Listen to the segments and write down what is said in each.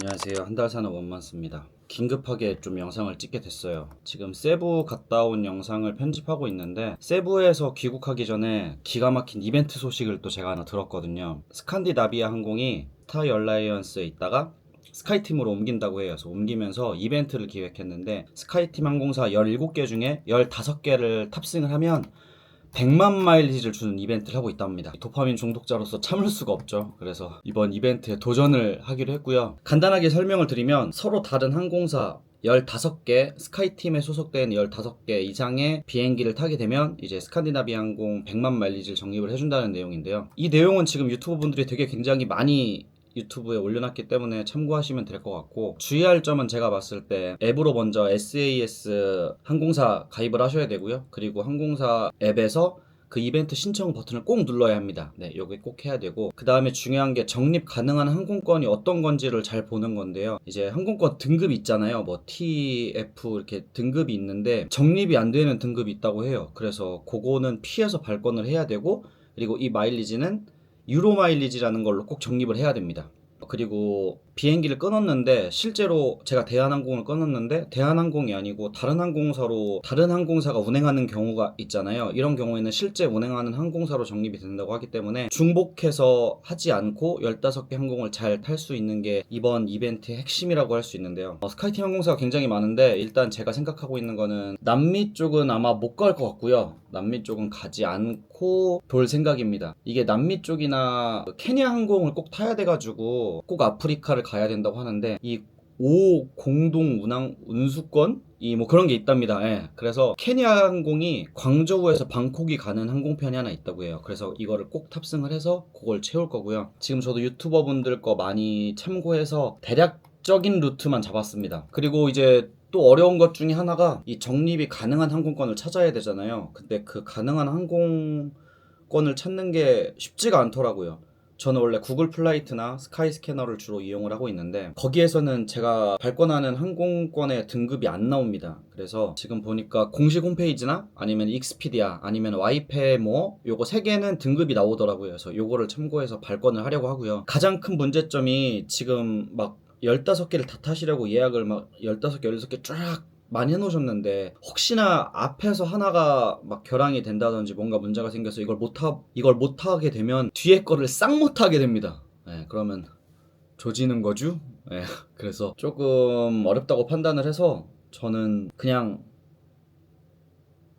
안녕하세요. 한 달 사는 원만스입니다. 긴급하게 좀 영상을 찍게 됐어요. 지금 세부 갔다 온 영상을 편집하고 있는데, 세부에서 귀국하기 전에 기가 막힌 이벤트 소식을 또 제가 하나 들었거든요. 스칸디나비아 항공이 스타 얼라이언스에 있다가 스카이팀으로 옮긴다고 해요. 그래서 옮기면서 이벤트를 기획했는데, 스카이팀 항공사 17개 중에 15개를 탑승을 하면 100만 마일리지를 주는 이벤트를 하고 있답니다. 도파민 중독자로서 참을 수가 없죠. 그래서 이번 이벤트에 도전을 하기로 했고요. 간단하게 설명을 드리면 서로 다른 항공사 15개, 스카이팀에 소속된 15개 이상의 비행기를 타게 되면 이제 스칸디나비아 항공 100만 마일리지를 적립을 해준다는 내용인데요. 이 내용은 지금 유튜브 분들이 되게 굉장히 많이 유튜브에 올려놨기 때문에 참고하시면 될 것 같고, 주의할 점은 제가 봤을 때 앱으로 먼저 SAS 항공사 가입을 하셔야 되고요. 그리고 항공사 앱에서 그 이벤트 신청 버튼을 꼭 눌러야 합니다. 네, 요게 꼭 해야 되고, 그 다음에 중요한 게 적립 가능한 항공권이 어떤 건지를 잘 보는 건데요. 이제 항공권 등급이 있잖아요. 뭐 TF 이렇게 등급이 있는데 적립이 안 되는 등급이 있다고 해요. 그래서 그거는 피해서 발권을 해야 되고, 그리고 이 마일리지는 유로 마일리지라는 걸로 꼭 적립을 해야 됩니다. 그리고 비행기를 끊었는데, 실제로 제가 대한항공을 끊었는데 대한항공이 아니고 다른 항공사로, 다른 항공사가 운행하는 경우가 있잖아요. 이런 경우에는 실제 운행하는 항공사로 적립이 된다고 하기 때문에 중복해서 하지 않고 15개 항공을 잘 탈 수 있는 게 이번 이벤트의 핵심이라고 할 수 있는데요. 스카이팀 항공사가 굉장히 많은데, 일단 제가 생각하고 있는 거는 남미 쪽은 아마 못 갈 것 같고요. 남미 쪽은 가지 않고 돌 생각입니다. 이게 남미 쪽이나 케냐 항공을 꼭 타야 돼가지고 꼭 아프리카를 가야 된다고 하는데, 이 5 공동 운항 운수권? 뭐 그런 게 있답니다. 예. 그래서 케냐 항공이 광저우에서 방콕이 가는 항공편이 하나 있다고 해요. 그래서 이거를 꼭 탑승을 해서 그걸 채울 거고요. 지금 저도 유튜버 분들 거 많이 참고해서 대략적인 루트만 잡았습니다. 그리고 이제 또 어려운 것 중에 하나가 이 적립이 가능한 항공권을 찾아야 되잖아요. 근데 그 가능한 항공권을 찾는 게 쉽지가 않더라고요. 저는 원래 구글 플라이트나 스카이 스캐너를 주로 이용을 하고 있는데, 거기에서는 제가 발권하는 항공권의 등급이 안 나옵니다. 그래서 지금 보니까 공식 홈페이지나 아니면 익스피디아 아니면 와이페모 요거 3개는 등급이 나오더라고요. 그래서 요거를 참고해서 발권을 하려고 하고요. 가장 큰 문제점이 지금 막 15개를 다 타시려고 예약을 막 15개, 16개 쫙 많이 해놓으셨는데, 혹시나 앞에서 하나가 막 결항이 된다든지 뭔가 문제가 생겨서 이걸 못 하게 되면 뒤에 거를 싹 못 하게 됩니다. 예, 그러면 조지는 거죠. 예, 그래서 조금 어렵다고 판단을 해서 저는 그냥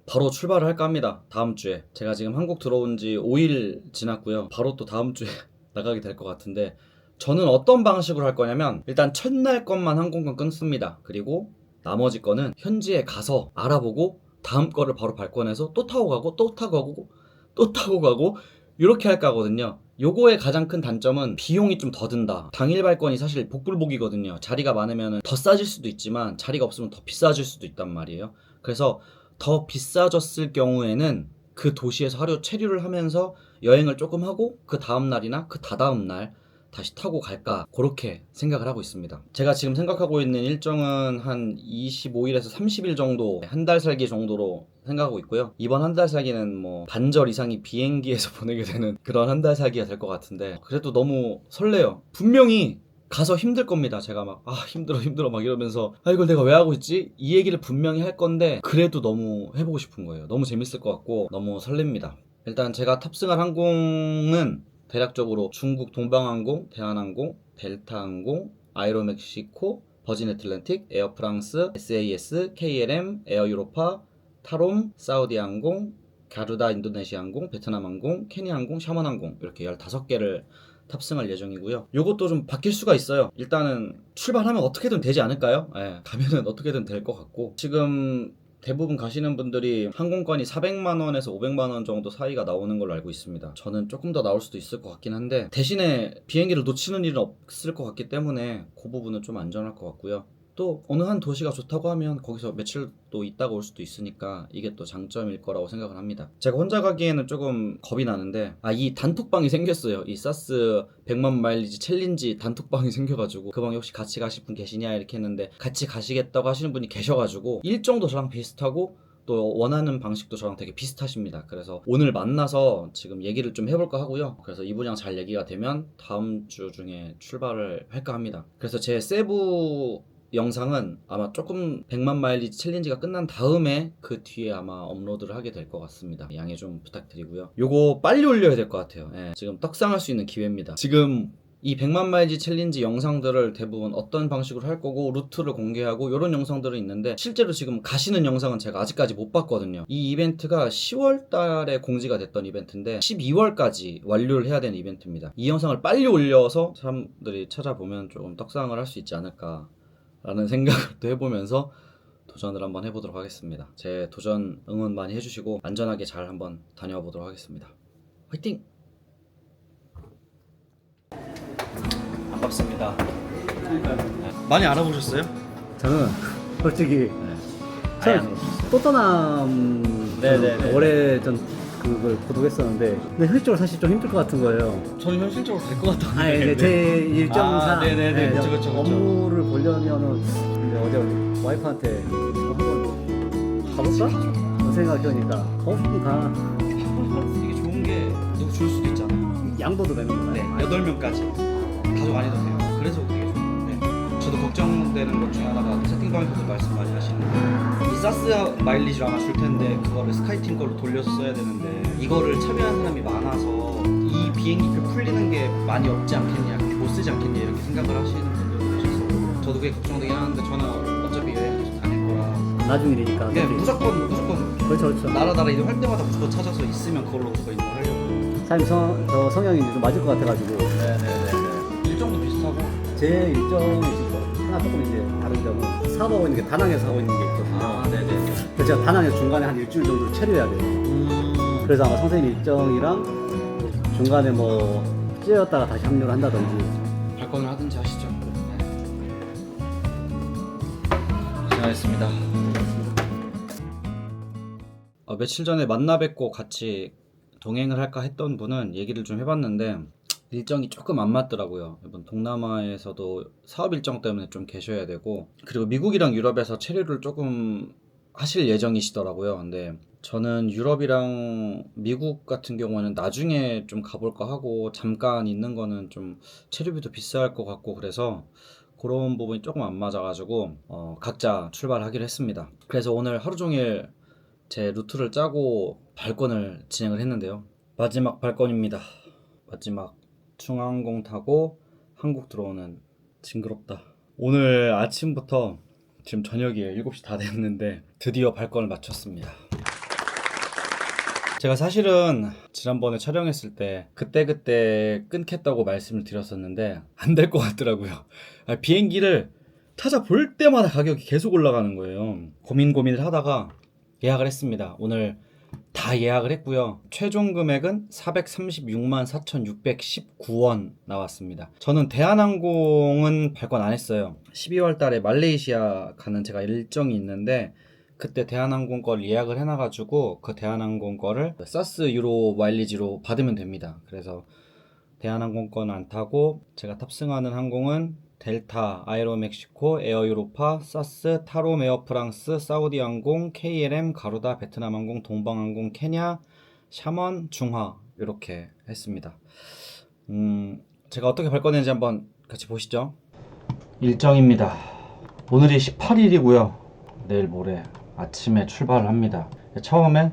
바로 출발을 할까 합니다. 다음 주에. 제가 지금 한국 들어온 지 5일 지났고요. 바로 또 다음 주에 나가게 될 것 같은데, 저는 어떤 방식으로 할 거냐면, 일단 첫날 것만 항공권 끊습니다. 그리고 나머지 거는 현지에 가서 알아보고 다음 거를 바로 발권해서 또 타고 가고 또 타고 가고 또 타고 가고 이렇게 할 거거든요. 요거의 가장 큰 단점은 비용이 좀 더 든다. 당일 발권이 사실 복불복이거든요. 자리가 많으면 더 싸질 수도 있지만 자리가 없으면 더 비싸질 수도 있단 말이에요. 그래서 더 비싸졌을 경우에는 그 도시에서 하루 체류를 하면서 여행을 조금 하고 그 다음 날이나 그 다다음 날 다시 타고 갈까, 그렇게 생각을 하고 있습니다. 제가 지금 생각하고 있는 일정은 한 25일에서 30일 정도, 한 달 살기 정도로 생각하고 있고요. 이번 한 달 살기는 뭐 반절 이상이 비행기에서 보내게 되는 그런 한 달 살기가 될 것 같은데, 그래도 너무 설레요. 분명히 가서 힘들 겁니다. 제가 막 힘들어 힘들어 막 이러면서 이걸 내가 왜 하고 있지? 이 얘기를 분명히 할 건데, 그래도 너무 해보고 싶은 거예요. 너무 재밌을 것 같고 너무 설렙니다. 일단 제가 탑승할 항공은 대략적으로 중국 동방항공, 대한항공, 델타항공, 아이로멕시코, 버진 애틀랜틱, 에어프랑스, SAS, KLM, 에어유로파, 타롬, 사우디항공, 가루다 인도네시아항공, 베트남항공, 케냐항공, 샤먼항공, 이렇게 15개를 탑승할 예정이고요. 요것도 좀 바뀔 수가 있어요. 일단은 출발하면 어떻게든 되지 않을까요? 예, 가면은 어떻게든 될 것 같고, 지금 대부분 가시는 분들이 항공권이 400만 원에서 500만 원 정도 사이가 나오는 걸로 알고 있습니다. 저는 조금 더 나올 수도 있을 것 같긴 한데, 대신에 비행기를 놓치는 일은 없을 것 같기 때문에 그 부분은 좀 안전할 것 같고요. 또 어느 한 도시가 좋다고 하면 거기서 며칠 또 있다가 올 수도 있으니까 이게 또 장점일 거라고 생각을 합니다. 제가 혼자 가기에는 조금 겁이 나는데, 이 단톡방이 생겼어요. 이 사스 100만 마일리지 챌린지 단톡방이 생겨가지고, 그 방에 혹시 같이 가실 분 계시냐 이렇게 했는데, 같이 가시겠다고 하시는 분이 계셔가지고 일정도 저랑 비슷하고 또 원하는 방식도 저랑 되게 비슷하십니다. 그래서 오늘 만나서 지금 얘기를 좀 해볼까 하고요. 그래서 이분이랑 잘 얘기가 되면 다음 주 중에 출발을 할까 합니다. 그래서 제 세부 영상은 아마 조금 100만 마일리지 챌린지가 끝난 다음에 그 뒤에 아마 업로드를 하게 될 것 같습니다. 양해 좀 부탁드리고요. 요거 빨리 올려야 될 것 같아요. 예, 지금 떡상할 수 있는 기회입니다. 지금 이 100만 마일지 챌린지 영상들을 대부분 어떤 방식으로 할 거고 루트를 공개하고 이런 영상들은 있는데 실제로 지금 가시는 영상은 제가 아직까지 못 봤거든요. 이 이벤트가 10월 달에 공지가 됐던 이벤트인데 12월까지 완료를 해야 되는 이벤트입니다. 이 영상을 빨리 올려서 사람들이 찾아보면 조금 떡상을 할 수 있지 않을까 라는 생각을 또 해보면서 도전을 한번 해보도록 하겠습니다. 제 도전 응원 많이 해주시고 안전하게 잘 한번 다녀와 보도록 하겠습니다. 화이팅! 반갑습니다. 많이 알아보셨어요? 저는 솔직히 처음 또떠남 네네네. 오래전 그걸 구독했었는데 근데 현실적으로 사실 좀 힘들 것 같은 거예요. 저는 현실적으로 될 것 같아요. 아니 이제 제 일정상 네네네. 그쵸. 업무를 보려면은 이제 어제 와이프한테 한번 가볼까? 그런 생각이 드니까 가. 이게 좋은 게 누구 줄 수도 있잖아요. 양도도 되는 거네. 네, 8명까지 가족 안 해도 돼요. 그래서 되게 좋은데 저도 걱정되는 것 중에 하나가 채팅방에서도 말씀 많이 하시는데 이 사스 마일리지를 아마 줄 텐데 그거를 스카이팀 걸로 돌려서 써야 되는데 이거를 참여한 사람이 많아서 이 비행기표 풀리는 게 많이 없지 않겠냐, 못 쓰지 않겠냐 이렇게 생각을 하시는 분들도 계셔서 저도 그게 걱정되긴 하는데 저는 어차피 여행 계속 다닐 거라 나중 일이니까. 네, 무조건 그렇죠. 나라 이동할 때마다 무조건 찾아서 있으면 그걸로 무조건 이동을 하려고. 사장님 저 성향이 좀 맞을 것 같아가지고 네네네. 일정도 비슷하고. 제 일정이 지금 하나 조금 이제 다른 점은 사업하고 있는 게 다낭에서 하고 있는 게 있거든요. 네네. 그래서 제가 다낭에서 중간에 한 일주일 정도 체류해야 돼요. 그래서 아마 선생님 일정이랑 중간에 뭐 찌었다가 다시 합류를 한다든지. 발권을 하든지 하시죠. 고생하셨습니다. 며칠 전에 만나 뵙고 같이 동행을 할까 했던 분은 얘기를 좀 해봤는데 일정이 조금 안 맞더라고요. 이번 동남아에서도 사업 일정 때문에 좀 계셔야 되고 그리고 미국이랑 유럽에서 체류를 조금 하실 예정이시더라고요. 근데 저는 유럽이랑 미국 같은 경우는 나중에 좀 가볼까 하고 잠깐 있는 거는 좀 체류비도 비쌀 것 같고 그래서 그런 부분이 조금 안 맞아가지고 각자 출발하기로 했습니다. 그래서 오늘 하루 종일 제 루트를 짜고 발권을 진행을 했는데요. 마지막 발권입니다. 마지막 중앙항공 타고 한국 들어오는 징그럽다. 오늘 아침부터 지금 저녁이 7시 다 됐는데 드디어 발권을 마쳤습니다. 제가 사실은 지난번에 촬영했을 때 그때 끊겠다고 말씀을 드렸었는데 안 될 것 같더라고요. 비행기를 찾아볼 때마다 가격이 계속 올라가는 거예요. 고민을 하다가 예약을 했습니다. 오늘 다 예약을 했고요. 최종 금액은 436만 4,619원 나왔습니다. 저는 대한항공은 발권 안 했어요. 12월 달에 말레이시아 가는 제가 일정이 있는데 그때 대한항공 걸 예약을 해놔가지고 그 대한항공 거를 사스 유로 마일리지로 받으면 됩니다. 그래서 대한항공 건 안 타고 제가 탑승하는 항공은 델타, 아에로멕시코, 에어유로파, 사스, 타롬 에어 프랑스, 사우디항공, KLM, 가루다, 베트남항공, 동방항공, 케냐, 샤먼, 중화 이렇게 했습니다. 제가 어떻게 발권했는지 한번 같이 보시죠. 일정입니다. 오늘이 18일이고요. 내일 모레 아침에 출발을 합니다. 처음엔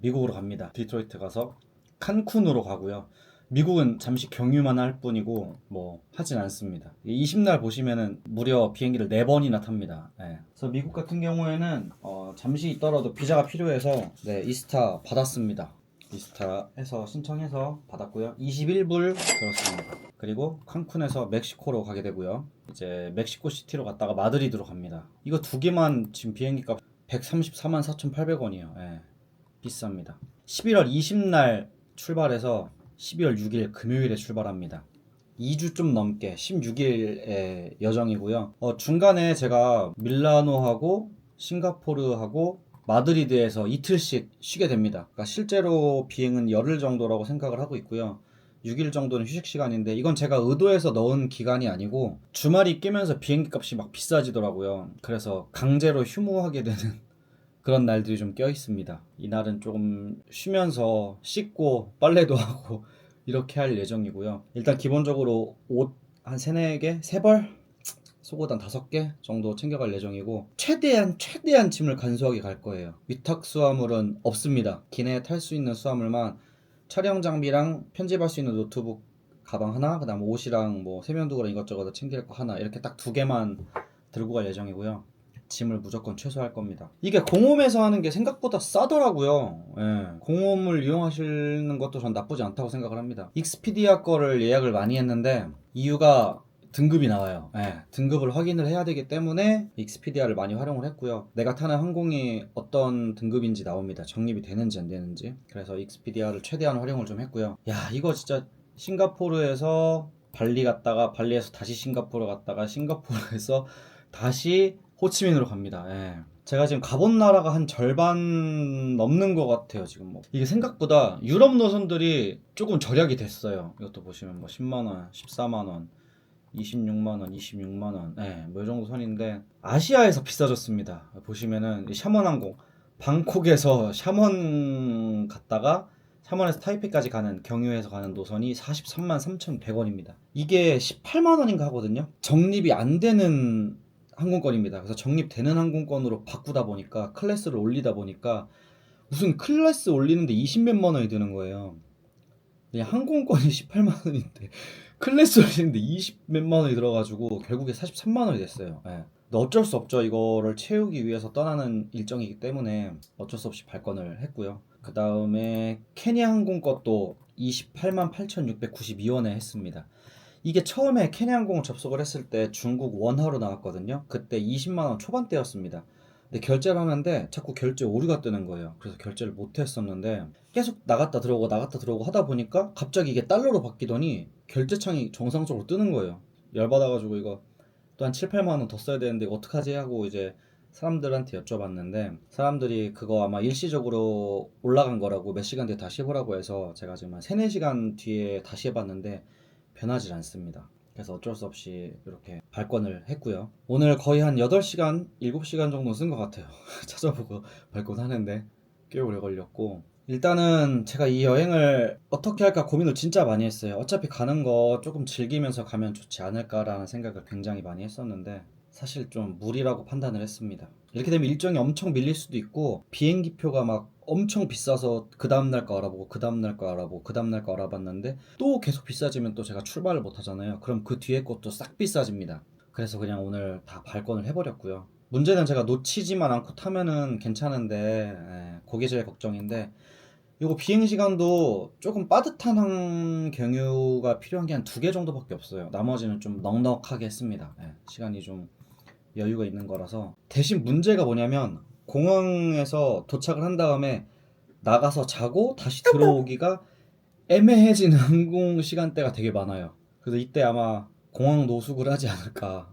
미국으로 갑니다. 디트로이트 가서 칸쿤으로 가고요. 미국은 잠시 경유만 할 뿐이고 뭐 하진 않습니다. 20날 보시면은 무려 비행기를 4번이나 탑니다. 그래서 미국 같은 경우에는 잠시 있더라도 비자가 필요해서 이스타 받았습니다. 이스타에서 신청해서 받았고요. 21불 들었습니다. 그리고 칸쿤에서 멕시코로 가게 되고요. 이제 멕시코 시티로 갔다가 마드리드로 갑니다. 이거 두 개만 지금 비행기값 134만 4,800원이에요. 비쌉니다. 11월 20날 출발해서 12월 6일 금요일에 출발합니다. 2주 좀 넘게 16일의 여정이고요. 중간에 제가 밀라노하고 싱가포르하고 마드리드에서 이틀씩 쉬게 됩니다. 그러니까 실제로 비행은 열흘 정도라고 생각을 하고 있고요. 6일 정도는 휴식 시간인데 이건 제가 의도해서 넣은 기간이 아니고 주말이 끼면서 비행기 값이 막 비싸지더라고요. 그래서 강제로 휴무하게 되는 그런 날들이 좀 껴 있습니다. 이날은 조금 쉬면서 씻고 빨래도 하고 이렇게 할 예정이고요. 일단 기본적으로 옷 한 3, 4개? 3벌? 속옷 한 5개 정도 챙겨갈 예정이고 최대한 짐을 간소하게 갈 거예요. 위탁 수화물은 없습니다. 기내에 탈 수 있는 수화물만 촬영 장비랑 편집할 수 있는 노트북 가방 하나, 그 다음 옷이랑 뭐 세면도구랑 이것저것 챙길 거 하나, 이렇게 딱 2개만 들고 갈 예정이고요. 짐을 무조건 최소화할 겁니다. 이게 공홈에서 하는 게 생각보다 싸더라고요. 예, 공홈을 이용하시는 것도 전 나쁘지 않다고 생각을 합니다. 익스피디아 거를 예약을 많이 했는데 이유가 등급이 나와요. 예, 등급을 확인을 해야 되기 때문에 익스피디아를 많이 활용을 했고요. 내가 타는 항공이 어떤 등급인지 나옵니다. 적립이 되는지 안 되는지. 그래서 익스피디아를 최대한 활용을 좀 했고요. 야, 이거 진짜 싱가포르에서 발리 갔다가 발리에서 다시 싱가포르 갔다가 싱가포르에서 다시 호치민으로 갑니다. 예. 제가 지금 가본 나라가 한 절반 넘는 것 같아요. 지금 뭐 이게 생각보다 유럽 노선들이 조금 절약이 됐어요. 이것도 보시면 뭐 10만원, 14만원, 26만원, 26만원, 예, 뭐 이 정도 선인데 아시아에서 비싸졌습니다. 보시면은 샤먼항공 방콕에서 샤먼 갔다가 샤먼에서 타이페이까지 가는 경유해서 가는 노선이 43만 3,100원입니다. 이게 18만원인가 하거든요. 적립이 안 되는 항공권입니다. 그래서 적립되는 항공권으로 바꾸다 보니까 클래스를 올리다 보니까 무슨 클래스 올리는데 20몇만 원이 드는 거예요. 그냥 항공권이 18만 원인데 클래스 올리는데 20몇만 원이 들어가지고 결국에 43만 원이 됐어요. 예. 근데 어쩔 수 없죠. 이거를 채우기 위해서 떠나는 일정이기 때문에 어쩔 수 없이 발권을 했고요. 그 다음에 케냐 항공 것도 28만 8,692원에 했습니다. 이게 처음에 케냐항공 접속을 했을 때 중국 원화로 나왔거든요. 그때 20만원 초반대였습니다. 근데 결제를 하는데 자꾸 결제 오류가 뜨는 거예요. 그래서 결제를 못 했었는데 계속 나갔다 들어오고 하다 보니까 갑자기 이게 달러로 바뀌더니 결제창이 정상적으로 뜨는 거예요. 열받아가지고 이거 또 한 7, 8만원 더 써야 되는데 이거 어떡하지 하고 이제 사람들한테 여쭤봤는데 사람들이 그거 아마 일시적으로 올라간 거라고 몇 시간 뒤에 다시 해보라고 해서 제가 지금 한 3, 4시간 뒤에 다시 해봤는데 변하지 않습니다. 그래서 어쩔 수 없이 이렇게 발권을 했고요. 오늘 거의 한 8시간, 7시간 정도 쓴 것 같아요. 찾아보고 발권하는데 꽤 오래 걸렸고 일단은 제가 이 여행을 어떻게 할까 고민을 진짜 많이 했어요. 어차피 가는 거 조금 즐기면서 가면 좋지 않을까라는 생각을 굉장히 많이 했었는데 사실 좀 무리라고 판단을 했습니다. 이렇게 되면 일정이 엄청 밀릴 수도 있고 비행기표가 막 엄청 비싸서 그 다음날 거 알아보고 그 다음날 거 알아보고 그 다음날 거 알아봤는데 또 계속 비싸지면 또 제가 출발을 못 하잖아요. 그럼 그 뒤에 것도 싹 비싸집니다. 그래서 그냥 오늘 다 발권을 해버렸고요. 문제는 제가 놓치지만 않고 타면은 괜찮은데 그게 제일 걱정인데 이거 비행시간도 조금 빠듯한 경유가 필요한 게 한 2개 정도밖에 없어요. 나머지는 좀 넉넉하게 했습니다. 시간이 좀 여유가 있는 거라서 대신 문제가 뭐냐면 공항에서 도착을 한 다음에 나가서 자고 다시 들어오기가 애매해지는 항공 시간대가 되게 많아요. 그래서 이때 아마 공항 노숙을 하지 않을까,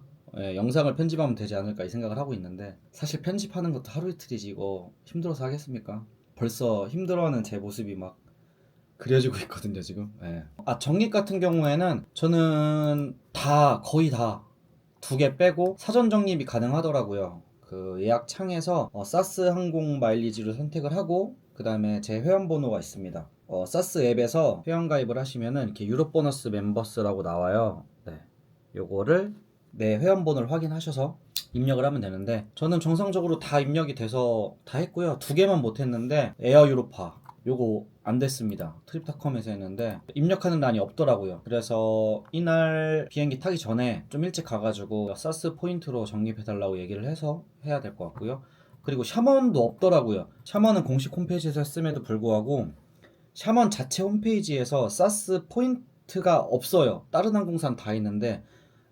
영상을 편집하면 되지 않을까 이 생각을 하고 있는데 사실 편집하는 것도 하루 이틀이지 이거 힘들어서 하겠습니까? 벌써 힘들어하는 제 모습이 막 그려지고 있거든요 지금. 적립 같은 경우에는 저는 거의 다 2개 빼고 사전 적립이 가능하더라고요. 그 예약 창에서 사스 항공 마일리지를 선택을 하고 그 다음에 제 회원번호가 있습니다. 사스 앱에서 회원가입을 하시면은 이렇게 유럽 보너스 멤버스라고 나와요. 요거를 내 회원번호를 확인하셔서 입력을 하면 되는데 저는 정상적으로 다 입력이 돼서 다 했고요. 2개만 못 했는데 에어 유로파 요거 안 됐습니다. 트립닷컴에서 했는데 입력하는 란이 없더라고요. 그래서 이날 비행기 타기 전에 좀 일찍 가가지고 사스 포인트로 적립해달라고 얘기를 해서 해야 될 것 같고요. 그리고 샤먼도 없더라고요. 샤먼은 공식 홈페이지에서 했음에도 불구하고 샤먼 자체 홈페이지에서 사스 포인트가 없어요. 다른 항공사는 다 있는데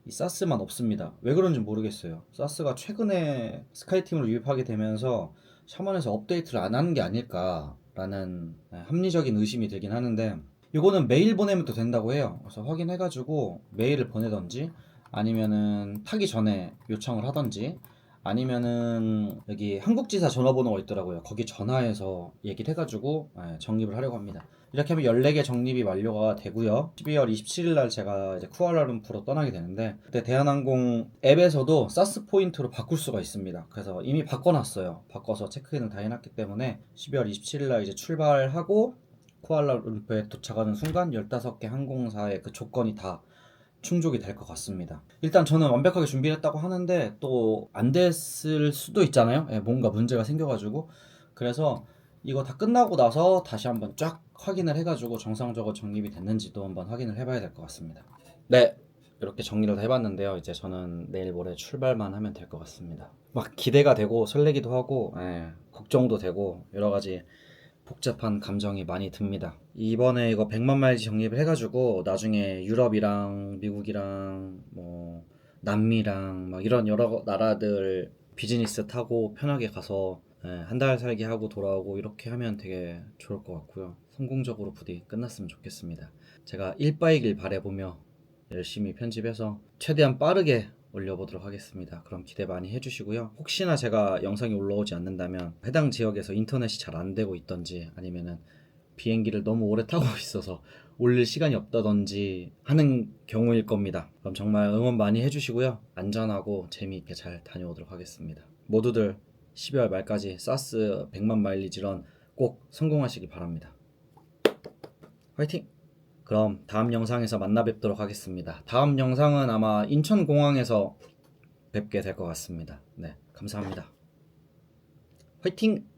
이 사스만 없습니다. 왜 그런지 모르겠어요. 사스가 최근에 스카이팀으로 유입하게 되면서 샤먼에서 업데이트를 안 하는 게 아닐까라는 합리적인 의심이 들긴 하는데 이거는 메일 보내면 또 된다고 해요. 그래서 확인해가지고 메일을 보내던지 아니면은 타기 전에 요청을 하던지 아니면은 여기 한국지사 전화번호가 있더라고요. 거기 전화해서 얘기를 해가지고 정립을 하려고 합니다. 이렇게 하면 14개 정립이 완료가 되고요. 12월 27일 날 제가 이제 쿠알라룸푸르로 떠나게 되는데, 그때 대한항공 앱에서도 사스 포인트로 바꿀 수가 있습니다. 그래서 이미 바꿔놨어요. 바꿔서 체크인을 다 해놨기 때문에 12월 27일 날 이제 출발하고 쿠알라룸푸르에 도착하는 순간 15개 항공사의 그 조건이 다 충족이 될 것 같습니다. 일단 저는 완벽하게 준비를 했다고 하는데 또 안 됐을 수도 있잖아요. 뭔가 문제가 생겨가지고. 그래서 이거 다 끝나고 나서 다시 한번 쫙 확인을 해가지고 정상적으로 정립이 됐는지도 한번 확인을 해봐야 될 것 같습니다. 네, 이렇게 정리를 다 해봤는데요. 이제 저는 내일 모레 출발만 하면 될 것 같습니다. 막 기대가 되고 설레기도 하고 걱정도 되고 여러 가지 복잡한 감정이 많이 듭니다. 이번에 이거 100만 마일지 정립을 해가지고 나중에 유럽이랑 미국이랑 뭐 남미랑 막 이런 여러 나라들 비즈니스 타고 편하게 가서 한 달 살기 하고 돌아오고 이렇게 하면 되게 좋을 것 같고요. 성공적으로 부디 끝났으면 좋겠습니다. 제가 일바이길 바라보며 열심히 편집해서 최대한 빠르게 올려보도록 하겠습니다. 그럼 기대 많이 해주시고요. 혹시나 제가 영상이 올라오지 않는다면 해당 지역에서 인터넷이 잘 안 되고 있던지 아니면은 비행기를 너무 오래 타고 있어서 올릴 시간이 없다던지 하는 경우일 겁니다. 그럼 정말 응원 많이 해주시고요. 안전하고 재미있게 잘 다녀오도록 하겠습니다. 모두들 12월 말까지 사스 100만 마일리지런 꼭 성공하시길 바랍니다. 화이팅! 그럼 다음 영상에서 만나 뵙도록 하겠습니다. 다음 영상은 아마 인천공항에서 뵙게 될 것 같습니다. 네, 감사합니다. 화이팅!